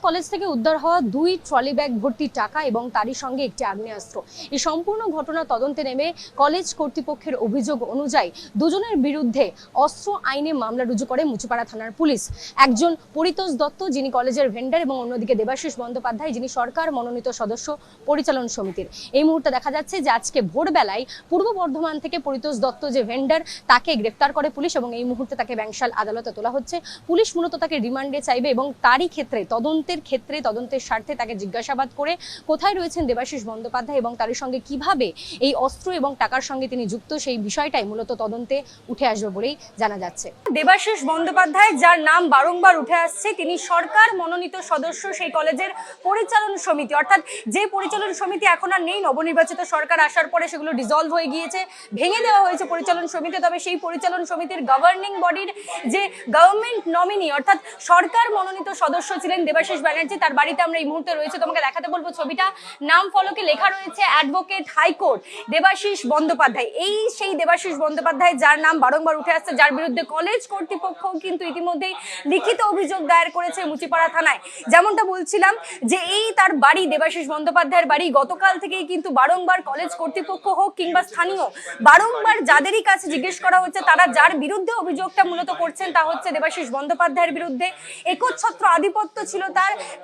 College থেকে উদ্ধার হওয়া 2 ট্রলি ব্যাগ ভর্তি টাকা এবং তারই সঙ্গে একটি আগ্নেয়াস্ত্র। এই সম্পূর্ণ ঘটনা তদন্তে নেমে কলেজ কর্তৃপক্ষের অভিযোগ অনুযায়ী দুজনের বিরুদ্ধে অস্ত্র আইনে মামলা রুজু করে মুচিপাড়া থানার পুলিশ। একজন পরিতোষ দত্ত, যিনি কলেজের ভেন্ডার, এবং অন্যদিকে দেবাশিস বন্দ্যোপাধ্যায়, যিনি সরকার মনোনীত সদস্য পরিচালন সমিতির। এই মুহূর্তে দেখা যাচ্ছে যে আজকে ভোরবেলায় পূর্ব বর্ধমান থেকে পরিতোষ দত্ত যে ভেন্ডার, তাকে গ্রেফতার করে পুলিশ এবং এই মুহূর্তে তাকে ব্যাংশাল আদালতে তোলা হচ্ছে। পুলিশ মূলত তাকে রিমান্ডে চাইবে এবং তারই ক্ষেত্রে তদন্তের স্বার্থে তাকে জিজ্ঞাসাবাদ করে কোথায় রয়েছেন দেবাশিস বন্দ্যোপাধ্যায় এবং তার সঙ্গে কিভাবে এই অস্ত্র এবং টাকার সঙ্গে তিনি যুক্ত, সেই বিষয়টাই মূলত তদন্তে উঠে আসবে বলেই জানা যাচ্ছে। দেবাশিস বন্দ্যোপাধ্যায়, যার নাম বারংবার উঠে আসছে, তিনি সরকার মনোনীত সদস্য সেই কলেজের পরিচালন সমিতি, অর্থাৎ যে পরিচালন সমিতি এখন আর নেই, নবনির্বাচিত সরকার আসার পরে সেগুলো ডিসলভ হয়ে গিয়েছে, ভেঙে দেওয়া হয়েছে পরিচালন সমিতি। তবে সেই পরিচালন সমিতির গভর্নিং বডির যে গভর্নমেন্ট নমিনি, অর্থাৎ সরকার মনোনীত সদস্য ছিলেন দেবাশিস ব্যানার্জি, তার বাড়িতে আমরা এই মুহূর্তে রয়েছে, তোমাকে দেখাতে বলবো ছবিটা। নাম ফলকে লেখা রয়েছে অ্যাডভোকেট হাইকোর্ট দেবাশিস বন্দ্যোপাধ্যায়। এই সেই দেবাশিস বন্দ্যোপাধ্যায়, যার নাম বারংবার উঠে আসছে, যার বিরুদ্ধে কলেজ কর্তৃপক্ষ কিন্তু ইতিমধ্যেই লিখিত অভিযোগ দায়ের করেছে মুচিপাড়া থানায়। যেমনটা বলছিলাম যে এই তার বাড়ি, দেবাশিস বন্দ্যোপাধ্যায়ের বাড়ি, গতকাল থেকেই কিন্তু বারংবার কলেজ কর্তৃপক্ষ হোক কিংবা স্থানীয় বারংবার যাদেরই কাছে জিজ্ঞেস করা হচ্ছে, তারা যার বিরুদ্ধে অভিযোগটা মূলত করছেন তা হচ্ছে দেবাশিস বন্দ্যোপাধ্যায়ের বিরুদ্ধে একচ্ছত্র আধিপত্য ছিল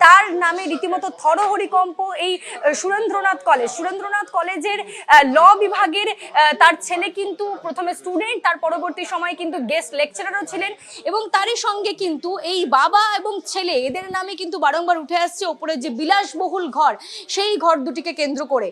তার নামে রীতিমতো থরহরিকম্প। এই সুরেন্দ্রনাথ কলেজের ল বিভাগের তার ছেলে কিন্তু প্রথমে স্টুডেন্ট, তার পরবর্তী সময়ে কিন্তু গেস্ট লেকচারারও ছিলেন এবং তারই সঙ্গে কিন্তু এই বাবা এবং ছেলে, এদের নামে কিন্তু বারংবার উঠে আসছে ওপরের যে বিলাসবহুল ঘর, সেই ঘর দুটিকে কেন্দ্র করে।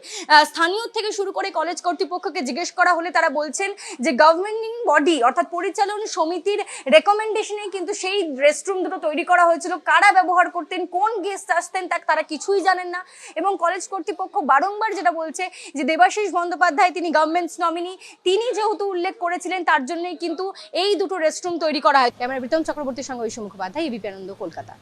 স্থানীয় থেকে শুরু করে কলেজ কর্তৃপক্ষকে জিজ্ঞেস করা হলে তারা বলছেন যে গভর্নিং বডি অর্থাৎ পরিচালন সমিতির রেকমেন্ডেশনে কিন্তু সেই রেস্টরুম দুটো তৈরি করা হয়েছিল। কারা ব্যবহার করতেন, কোন গেস্ট আসতেন, তারা কিছুই জানেন না। এবং কলেজ কর্তৃপক্ষ বারংবার যেটা বলছে যে দেবাশিস বন্দ্যোপাধ্যায়, তিনি গভর্নমেন্টস নমিনি, তিনি যেহেতু উল্লেখ করেছিলেন, তার জন্যই কিন্তু এই দুটো রেস্টরুম তৈরি করা হয়। ক্যামেরা প্রীতম চক্রবর্তীর সঙ্গে ঐশী মুখোপাধ্যায়, এবিপি আনন্দ, কলকাতা।